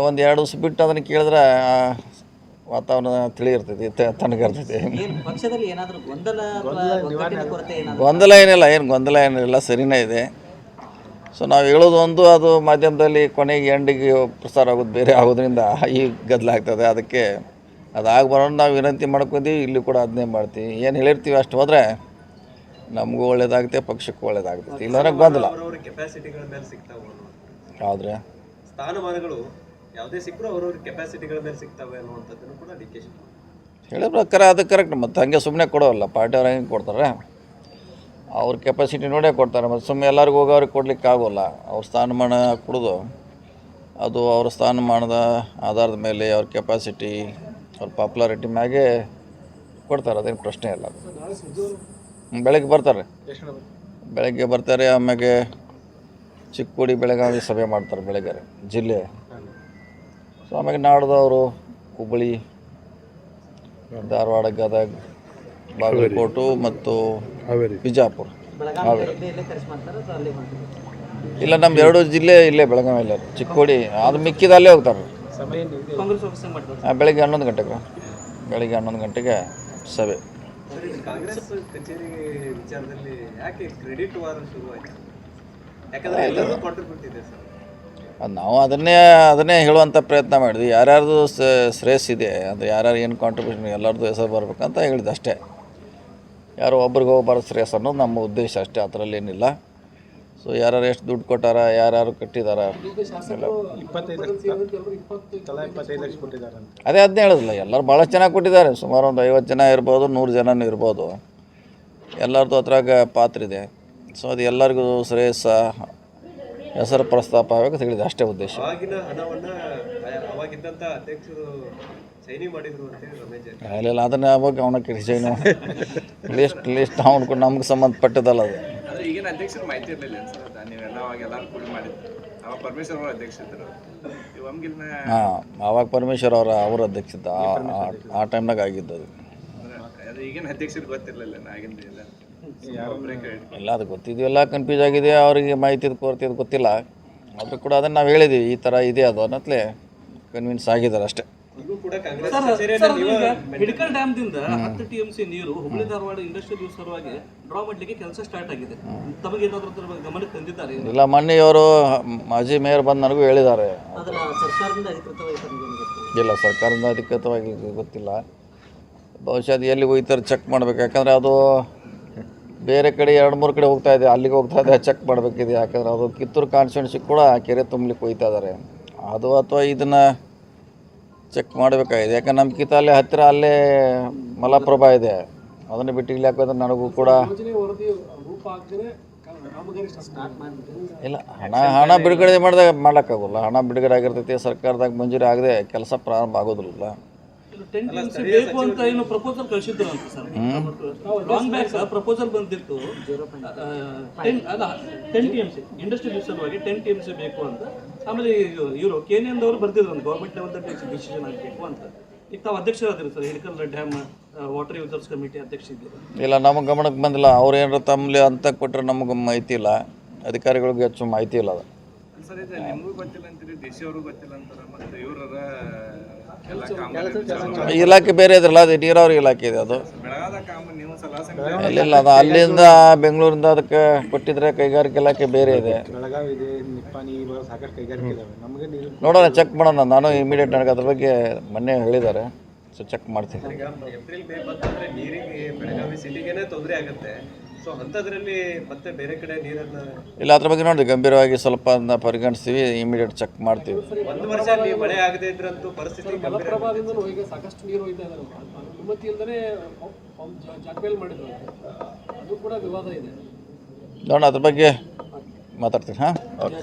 ಒಂದು 2 ದಿವಸ ಬಿಟ್ಟು ಅದನ್ನು ಕೇಳಿದ್ರೆ ವಾತಾವರಣ ತಿಳಿ ಇರ್ತೈತಿ, ತಣ್ಣಗಿರ್ತೈತಿ. ಗೊಂದಲ ಏನಿಲ್ಲ, ಏನು ಗೊಂದಲ ಏನಿಲ್ಲ, ಸರಿನೇ ಇದೆ. ಸೊ ನಾವು ಹೇಳೋದು ಒಂದು, ಅದು ಮಾಧ್ಯಮದಲ್ಲಿ ಕೊನೆಗೆ ಎಂಡಿಗೆ ಪ್ರಸಾರ ಆಗೋದು ಬೇರೆ ಆಗೋದ್ರಿಂದ ಈ ಗದ್ದಲ ಆಗ್ತದೆ. ಅದಕ್ಕೆ ಅದಾಗಬಾರ್ದು ನಾವು ವಿನಂತಿ ಮಾಡ್ಕೊಂತೀವಿ. ಇಲ್ಲಿ ಕೂಡ ಅದನ್ನೇ ಮಾಡ್ತೀವಿ. ಏನು ಹೇಳಿರ್ತೀವಿ ಅಷ್ಟು ಹೋದರೆ ನಮಗೂ ಒಳ್ಳೇದಾಗುತ್ತೆ, ಪಕ್ಷಕ್ಕೂ ಒಳ್ಳೇದಾಗ್ತೈತಿ. ಇಲ್ಲಾಂದ್ರೆ ಗೊಂದಲ. ಹೌದ್ರಿ, ಸ್ಥಾನಮಾನಗಳು ಯಾವುದೇ ಸಿಕ್ಕರೂ ಅವ್ರವ್ರ ಕೆಪಾಸಿಟಿಗಳ ಮೇಲೆ ಸಿಗ್ತವೆ ಅನ್ನುವಂಥದ್ದನ್ನು ಕೂಡ ಡಿ.ಕೆ. ಹೇಳೋ ಪ್ರಕಾರ ಅದು ಕರೆಕ್ಟ್. ಮತ್ತು ಹಂಗೆ ಸುಮ್ಮನೆ ಕೊಡೋಲ್ಲ, ಪಾರ್ಟಿಯವ್ರು ಹೆಂಗೆ ಕೊಡ್ತಾರೆ, ಅವ್ರ ಕೆಪಾಸಿಟಿ ನೋಡೇ ಕೊಡ್ತಾರೆ. ಮತ್ತು ಸುಮ್ಮನೆ ಎಲ್ಲರಿಗೂ ಹೋಗೋರಿಗೆ ಕೊಡ್ಲಿಕ್ಕೆ ಆಗೋಲ್ಲ. ಅವ್ರ ಸ್ಥಾನಮಾನ ಕೊಡೋದು ಅದು ಅವ್ರ ಸ್ಥಾನಮಾನದ ಆಧಾರದ ಮೇಲೆ, ಅವ್ರ ಕೆಪಾಸಿಟಿ, ಅವ್ರ ಪಾಪ್ಯುಲಾರಿಟಿ ಮ್ಯಾಗೆ ಕೊಡ್ತಾರೆ. ಅದೇನು ಪ್ರಶ್ನೆ ಇಲ್ಲ. ಬೆಳಗ್ಗೆ ಬರ್ತಾರೆ, ಬೆಳಗ್ಗೆ ಬರ್ತಾರೆ. ಆಮ್ಯಾಗೆ ಚಿಕ್ಕೋಡಿ ಬೆಳಗಾವಿ ಸಭೆ ಮಾಡ್ತಾರೆ ಬೆಳಗ್ಗೆ ಜಿಲ್ಲೆ. ಸೊ ಆಮೇಲೆ ನಾಡ್ದವರು ಹುಬ್ಬಳ್ಳಿ, ಧಾರವಾಡ, ಗದಗ, ಬಾಗಲಕೋಟೆ ಮತ್ತು ಬಿಜಾಪುರ, ಹಾವೇರಿ. ಇಲ್ಲ, ನಮ್ಮ 2 ಜಿಲ್ಲೆ ಇಲ್ಲೇ ಬೆಳಗಾವಿಯಲ್ಲೇ, ಚಿಕ್ಕೋಡಿ. ಅದು ಮಿಕ್ಕಿದ ಅಲ್ಲೇ ಹೋಗ್ತಾರೆ. ಬೆಳಗ್ಗೆ 11 ಗಂಟೆಗೆ, ಬೆಳಗ್ಗೆ 11 ಗಂಟೆಗೆ ಸಭೆ. ಕಾಂಗ್ರೆಸ್ ಕಚೇರಿ ವಿಚಾರದಲ್ಲಿ ಯಾಕೆ ಕ್ರೆಡಿಟ್ ವಾರ ಶುರುವಾಯಿತು? ಯಾಕಂದರೆ ಎಲ್ಲರೂ ಕಾಂಟ್ರಿಬ್ಯೂಟ್ ಇದೆ ಸರ್. ಅದು ನಾವು ಅದನ್ನೇ ಹೇಳುವಂಥ ಪ್ರಯತ್ನ ಮಾಡಿದ್ವಿ. ಯಾರ್ಯಾರ್ದು ಶ್ರೇಯಸ್ಸಿದೆ, ಅದು ಯಾರ್ಯಾರು ಏನು ಕಾಂಟ್ರಿಬ್ಯೂಷನ್, ಎಲ್ಲರದ್ದು ಹೆಸರು ಬರ್ಬೇಕಂತ ಹೇಳಿದ್ದು ಅಷ್ಟೇ. ಯಾರೋ ಒಬ್ರಿಗೆ ಹೋಗ್ಬಾರ್ದು ಶ್ರೇಯಸ್ ಅನ್ನೋದು ನಮ್ಮ ಉದ್ದೇಶ ಅಷ್ಟೇ, ಆ ಥರಲ್ಲಿ ಏನಿಲ್ಲ. ಸೊ ಯಾರ್ಯಾರು ಎಷ್ಟು ದುಡ್ಡು ಕೊಟ್ಟಾರ, ಯಾರ್ಯಾರು ಕಟ್ಟಿದಾರ, ಅದನ್ನೇ ಹೇಳೋದಿಲ್ಲ. ಎಲ್ಲರೂ ಭಾಳ ಚೆನ್ನಾಗಿ ಕೊಟ್ಟಿದ್ದಾರೆ. ಸುಮಾರು ಒಂದು 50 ಜನ ಇರ್ಬೋದು, 100 ಜನನೂ ಇರ್ಬೋದು. ಎಲ್ಲರದ್ದು ಅದ್ರಾಗ ಪಾತ್ರ ಇದೆ. ಸೊ ಅದು ಎಲ್ಲರಿಗೂ ಶ್ರೇಯಸ್ಸ, ಹೆಸರು ಪ್ರಸ್ತಾಪ ಆಗಬೇಕು ಹೇಳಿದೆ, ಅಷ್ಟೇ ಉದ್ದೇಶ. ಇಲ್ಲ, ಅದನ್ನ ಯಾವಾಗ ಅವನ ಚೈನು ಲಿಸ್ಟ್ ಅವ್ನು ನಮ್ಗೆ ಸಂಬಂಧಪಟ್ಟದಲ್ಲ ಅದು. ಹಾಂ, ಆವಾಗ ಪರಮೇಶ್ವರ್ ಅವ್ರ ಅಧ್ಯಕ್ಷತೆ ಆ ಟೈಮ್ನಾಗ ಆಗಿದ್ದು ಅದು. ಎಲ್ಲ ಅದು ಗೊತ್ತಿದೆಯಲ್ಲ, ಕನ್ಫ್ಯೂಸ್ ಆಗಿದೆ. ಅವರಿಗೆ ಮಾಹಿತಿ ಕೊರತೆ ಗೊತ್ತಿಲ್ಲ. ಆದರೂ ಕೂಡ ಅದನ್ನು ನಾವು ಹೇಳಿದ್ದೀವಿ, ಈ ಥರ ಇದೆ ಅದು ಅನ್ನತ್ಲೇ ಕನ್ವಿನ್ಸ್ ಆಗಿದ್ದಾರೆ ಅಷ್ಟೇ. ಹಿಡಕಲ್ ಡ್ಯಾಮ್ದಿಂದ 10 TMC ನೀರು ಹುಬ್ಬಳ್ಳಿ ಧಾರವಾಡ ಇಂಡಸ್ಟ್ರಿಯಲ್ ಯೂಸ್ ಸಲುವಾಗಿ ಡ್ರಾ ಮಾಡಲಿಕ್ಕೆ ಕೆಲಸ ಸ್ಟಾರ್ಟ್ ಆಗಿದೆ. ತಮಗೇನಾದ್ರೂ ಗಮನಕ್ಕೆ ತಂದಿದ್ದಾರೆ? ಇಲ್ಲ, ಮೊನ್ನೆ ಅವರು ಮಾಜಿ ಮೇಯರ್ ಬಂದು ನನಗೂ ಹೇಳಿದ್ದಾರೆ. ಇಲ್ಲ, ಸರ್ಕಾರದಿಂದ ಅಧಿಕೃತವಾಗಿ ಗೊತ್ತಿಲ್ಲ. ಬಹುಶಃ ಅದು ಎಲ್ಲಿಗೆ ಹೋಗ್ತಾರೆ ಚೆಕ್ ಮಾಡ್ಬೇಕು. ಯಾಕಂದರೆ ಅದು ಬೇರೆ ಕಡೆ 2-3 ಕಡೆ ಹೋಗ್ತಾ ಇದೆ, ಅಲ್ಲಿಗೆ ಹೋಗ್ತಾ ಇದೆ, ಚೆಕ್ ಮಾಡಬೇಕಿದೆ. ಯಾಕಂದರೆ ಅದು ಕಿತ್ತೂರು ಕಾನ್ಸ್ಟಿಟ್ಯೂನ್ಸಿ ಕೂಡ ಕೆರೆ ತುಂಬಲಿಕ್ಕೆ ಹೋಗ್ತಾ ಇದ್ದಾರೆ. ಅದು ಅಥವಾ ಇದನ್ನು ಚೆಕ್ ಮಾಡಬೇಕಾಗಿದೆ. ಯಾಕಂದ್ರೆ ನಮ್ಮ ಕಿತ್ತ ಅಲ್ಲೇ ಹತ್ತಿರ, ಅಲ್ಲೇ ಮಲಪ್ರಭಾ ಇದೆ. ಅದನ್ನು ಬಿಟ್ಟು ಇಲ್ಲಿ ಹಾಕೋದ್ರೆ ನನಗೂ ಕೂಡ ಇಲ್ಲ, ಹಣ ಬಿಡುಗಡೆ ಮಾಡಿದಾಗ ಮಾಡೋಕ್ಕಾಗೋಲ್ಲ. ಹಣ ಬಿಡುಗಡೆ ಆಗಿರ್ತೈತಿ, ಸರ್ಕಾರದಾಗ ಮಂಜೂರಿ ಆಗದೆ ಕೆಲಸ ಪ್ರಾರಂಭ ಆಗೋದಿಲ್ಲ. ಪ್ರಪೋಸಲ್ ಕಳಿಸಿದ್ರು ಅಂತ ಸರ್. ಲಾಂಗ್ ಬ್ಯಾಕ್ ಪ್ರಪೋಸಲ್ ಬಂದಿತ್ತು. 10 TMC ಇಂಡಸ್ಟ್ರಿಯಲ್ ಯೂಸ್ ಸಲುವಾಗಿ 10 TMC ಬೇಕು ಅಂತ. ಆಮೇಲೆ ಇವರು ಕೇನಿಯಂದವರು ಬರ್ತಿದ್ರು ಅಂತ, ಗೌರ್ಮೆಂಟ್ ಲೆವೆಲ್ದಲ್ಲಿ ಡಿಸಿಷನ್ ಆಗಬೇಕು ಅಂತ. ಈಗ ತಾವು ಅಧ್ಯಕ್ಷರಾದಿರಿ sir, Hidkal dam water users committee ಅಧ್ಯಕ್ಷ ಇದ್ದೀರಿ. ಇಲ್ಲ, ನಮಗೆ ಗಮನಕ್ಕೆ ಬಂದಿಲ್ಲ. ಅವ್ರು ಏನಾರು ತಮ್ಮಲ್ಲಿ ಅಂತ ಕೊಟ್ಟರೆ ನಮಗೆ ಮಾಹಿತಿ ಇಲ್ಲ, ಅಧಿಕಾರಿಗಳಿಗೆ ಹೆಚ್ಚು ಮಾಹಿತಿ ಇಲ್ಲ. ಅದು ಇಲಾಖೆ ಬೇರೆ ಇದ್ರಲ್ಲ, ಅದು ನೀರಾವರಿ ಇಲಾಖೆ ಇದೆ. ಅದು ಇಲ್ಲ, ಅದು ಅಲ್ಲಿಂದ ಬೆಂಗಳೂರಿಂದ ಅದಕ್ಕೆ ಕೊಟ್ಟಿದ್ರೆ ಕೈಗಾರಿಕೆ ಇಲಾಖೆ ಬೇರೆ ಇದೆ. ನೋಡೋಣ, ಚೆಕ್ ಮಾಡೋಣ. ನಾನು ಇಮಿಡಿಯೇಟ್ ನನಗೆ ಅದ್ರ ಬಗ್ಗೆ ಮೊನ್ನೆ ಹೇಳಿದ್ದಾರೆ. ಸೊ ಚೆಕ್ ಮಾಡ್ತೀನಿ. ಏಪ್ರಿಲ್ ಮೇ ಬಂತಂದ್ರೆ ನೀರಿಗೆ ಬೆಳಗಾವಿ ಸಿಟಿಗೇನೆ ತೊಂದರೆ ಆಗುತ್ತೆ. ಸೊ ಅಂಥದ್ರಲ್ಲಿ ಮತ್ತೆ ಬೇರೆ ಕಡೆ ನೀರನ್ನು ಇಲ್ಲ, ಅದ್ರ ಬಗ್ಗೆ ನೋಡಿ ಗಂಭೀರವಾಗಿ ಸ್ವಲ್ಪ ಪರಿಗಣಿಸ್ತೀವಿ. ಇಮಿಡಿಯೇಟ್ ಚೆಕ್ ಮಾಡ್ತೀವಿ. 1 ವರ್ಷ ಮಳೆ ಆಗದೆ ಇದ್ರಂತೂ ಪರಿಸ್ಥಿತಿ ಈಗ ಸಾಕಷ್ಟು ನೀರು ಹೋಗ್ತಾ ಇದ್ದಾರೆ. ಅನುಮತಿ ಇಲ್ಲದೇ ಜಾಗಬೇಲ್ ಮಾಡಿದ್ರು, ಅದು ಕೂಡ ವಿವಾದ ಇದೆ. ನೋಡೋಣ, ಅದ್ರ ಬಗ್ಗೆ ಮಾತಾಡ್ತೀನಿ. ಹಾಂ, ಓಕೆ.